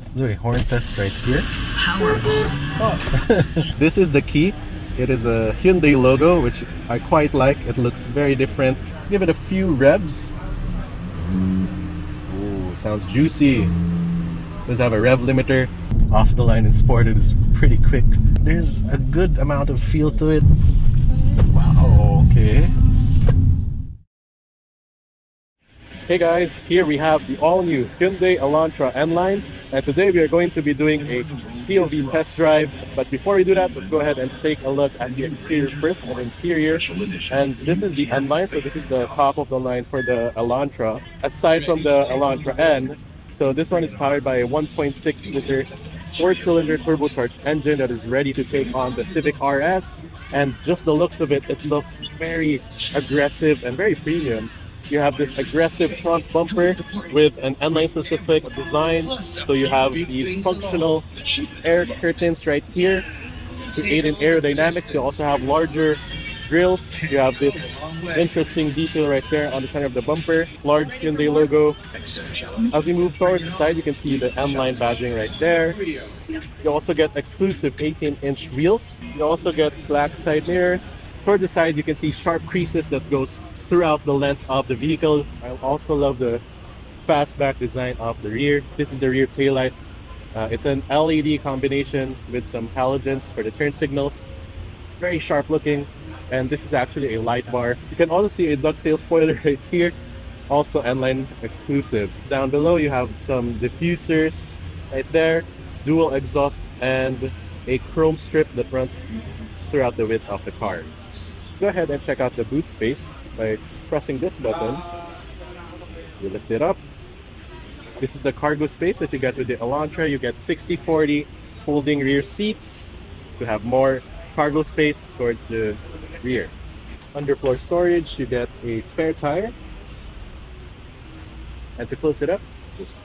Let's do a horn test right here. Powerful. Oh. This is the key. It is a Hyundai logo, which I quite like. It looks very different. Let's give it a few revs. Ooh, sounds juicy. Does have a rev limiter. Off the line in sport, it is pretty quick. There's a good amount of feel to it. Wow, okay. Hey guys, here we have the all-new Hyundai Elantra N-Line, and today we are going to be doing a POV test drive. But before we do that, let's go ahead and take a look at the exterior first, the interior. And this is the N-Line, so this is the top of the line for the Elantra. Aside from the Elantra N, so this one is powered by a 1.6-liter 4-cylinder turbocharged engine that is ready to take on the Civic RS. And just the looks of it, it looks very aggressive and very premium. You have this aggressive front bumper with an N-Line specific design. So you have these functional air curtains right here to aid in aerodynamics. You also have larger grills. You have this interesting detail right there on the center of the bumper. Large Hyundai logo. As we move towards the side, you can see the N-Line badging right there. You also get exclusive 18-inch wheels. You also get black side mirrors. Towards the side, you can see sharp creases that goes throughout the length of the vehicle. I also love the fastback design of the rear. This is the rear taillight. It's an LED combination with some halogens for the turn signals. It's very sharp looking, and this is actually a light bar. You can also see a ducktail spoiler right here, also N-Line exclusive. Down below you have some diffusers right there, dual exhaust, and a chrome strip that runs throughout the width of the car. Go ahead and check out the boot space by pressing this button. You lift it up. This is the cargo space that you get with the Elantra. You get 60/40 folding rear seats to have more cargo space towards the rear. Underfloor storage, you get a spare tire. And to close it up, just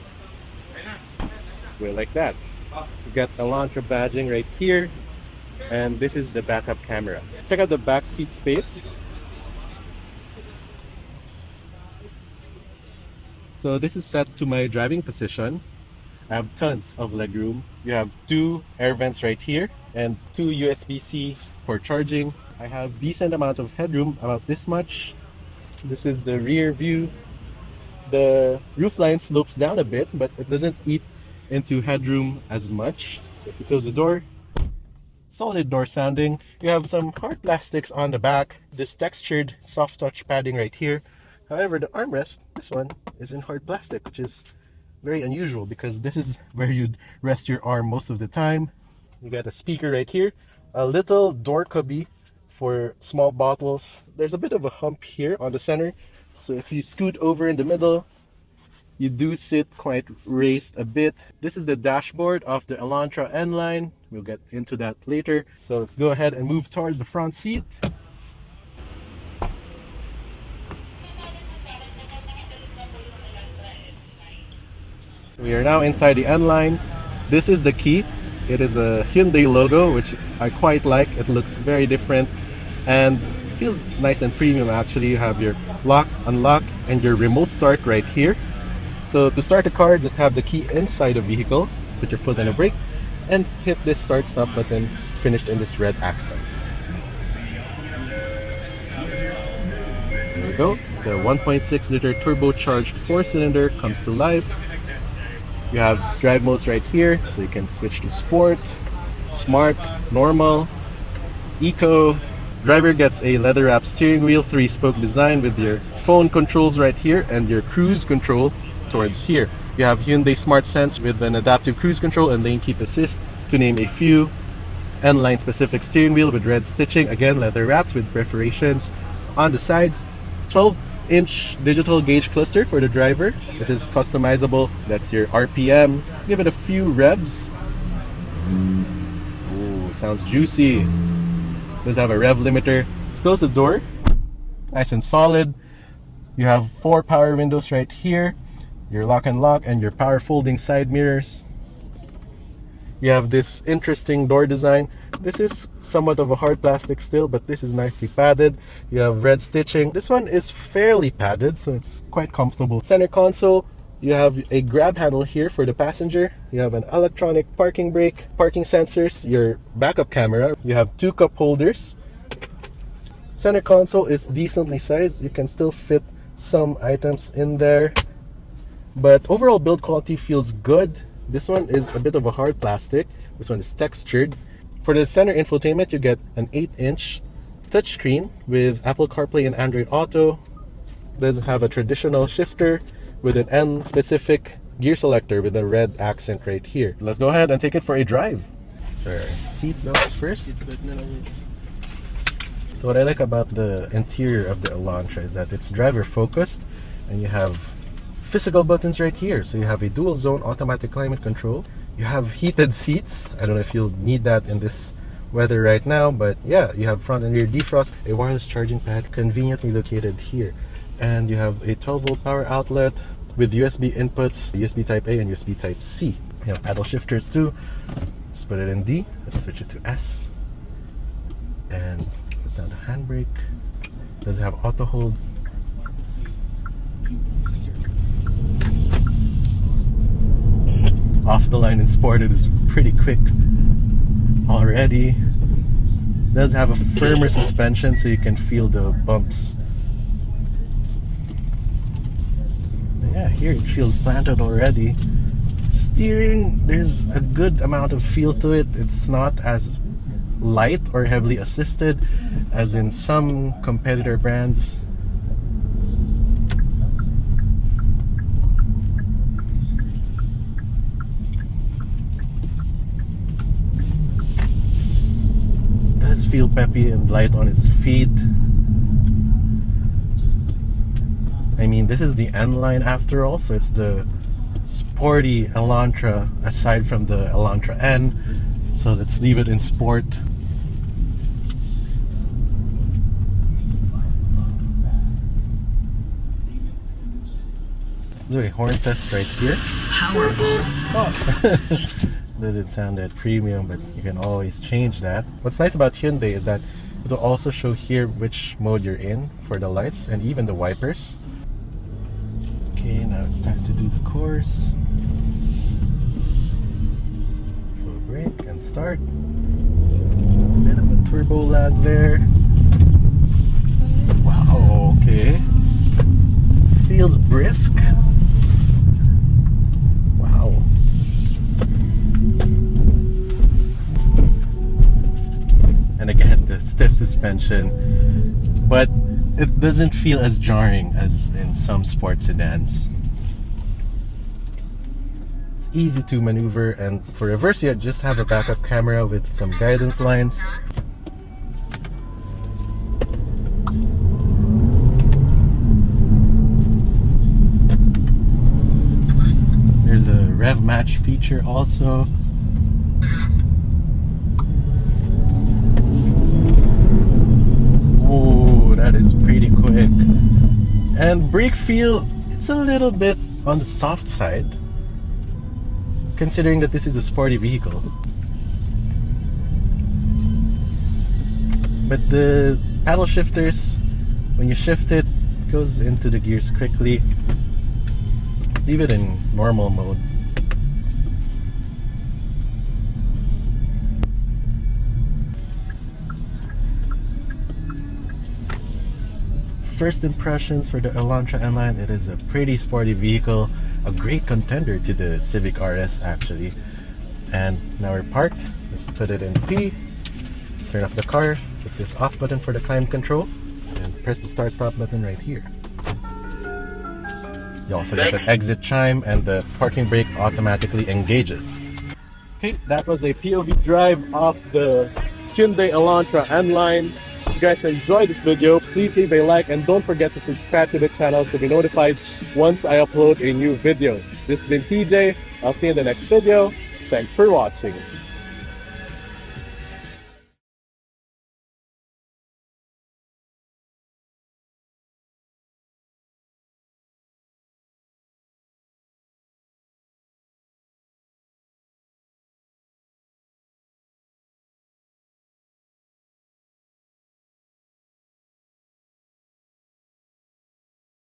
do it like that. You get Elantra badging right here. And this is the backup camera. Check out the back seat space. So this is set to my driving position. I have tons of legroom. You have 2 air vents right here and 2 USB-C for charging. I have decent amount of headroom, about this much. This is the rear view. The roofline slopes down a bit, but it doesn't eat into headroom as much. So if you close the door, solid door sounding. You have some hard plastics on the back. This textured soft touch padding right here. However, the armrest, this one, is in hard plastic, which is very unusual because this is where you'd rest your arm most of the time. You got a speaker right here, a little door cubby for small bottles. There's a bit of a hump here on the center, so if you scoot over in the middle, you do sit quite raised a bit. This is the dashboard of the Elantra N-Line. We'll get into that later. So let's go ahead and move towards the front seat. We are now inside the N-Line. This is the key. It is a Hyundai logo, which I quite like. It looks very different and feels nice and premium actually. You have your lock, unlock, and your remote start right here. So to start the car, just have the key inside the vehicle, put your foot on the brake, and hit this start stop button, finished in this red accent. There we go. The 1.6-liter turbocharged 4-cylinder comes to life. You have drive modes right here, so you can switch to sport, smart, normal, eco. Driver gets a leather-wrapped steering wheel, 3-spoke design with your phone controls right here and your cruise control towards here. You have Hyundai Smart Sense with an adaptive cruise control and lane keep assist, to name a few. N-Line specific steering wheel with red stitching, again leather wrapped with perforations on the side. 12-inch digital gauge cluster for the driver. It is customizable. That's your RPM. Let's give it a few revs. Ooh, sounds juicy. Does have a rev limiter. Let's close the door. Nice and solid. You have 4 power windows right here. Your lock and lock and your power folding side mirrors. You have this interesting door design. This is somewhat of a hard plastic still, but this is nicely padded. You have red stitching. This one is fairly padded, so it's quite comfortable. Center console, You have a grab handle here for the passenger. You have an electronic parking brake, parking sensors, your backup camera. You have 2 cup holders. Center console is decently sized. You can still fit some items in there. But overall build quality feels good. This one is a bit of a hard plastic. This one is textured. For the center infotainment, you get an 8-inch touchscreen with Apple CarPlay and Android Auto. It does have a traditional shifter with an N-specific gear selector with a red accent right here. Let's go ahead and take it for a drive. So seat belts first. So what I like about the interior of the Elantra is that it's driver focused, and you have physical buttons right here. So you have a dual zone automatic climate control. You have heated seats. I don't know if you'll need that in this weather right now, but yeah, you have front and rear defrost, a wireless charging pad conveniently located here, and you have a 12-volt power outlet with USB inputs, USB Type A and USB Type C. You have paddle shifters too. Just put it in D. Let's switch it to S. And put down the handbrake. Does it have auto hold? Off the line in sport, it is pretty quick already. Does have a firmer suspension so you can feel the bumps. Yeah, here it feels planted already. Steering, there's a good amount of feel to it. It's not as light or heavily assisted as in some competitor brands. It does feel peppy and light on its feet. I mean, this is the N line after all, so it's the sporty Elantra aside from the Elantra N. So let's leave it in sport. Let's do a horn test right here. Powerful. Oh. Doesn't sound that premium, but you can always change that. What's nice about Hyundai is that it will also show here which mode you're in for the lights and even the wipers. Okay, now it's time to do the course. Full brake and start. Bit of a turbo lag there. Wow, okay. Feels brisk. Wow. And again, the stiff suspension, but it doesn't feel as jarring as in some sports sedans. It's easy to maneuver, and for reverse you just have a backup camera with some guidance lines. There's a rev match feature also. That is pretty quick. And brake feel, it's a little bit on the soft side considering that this is a sporty vehicle. But the paddle shifters, when you shift it, it goes into the gears quickly. Leave it in normal mode. First impressions for the Elantra N-Line, it is a pretty sporty vehicle, a great contender to the Civic RS actually. And now we're parked, just put it in P, turn off the car, hit this off button for the climate control, and press the start stop button right here. You also get an exit chime, and the parking brake automatically engages. Okay, that was a POV drive of the Hyundai Elantra N-Line. If you guys enjoyed this video, please leave a like and don't forget to subscribe to the channel to be notified once I upload a new video. This has been TJ. I'll see you in the next video. Thanks for watching.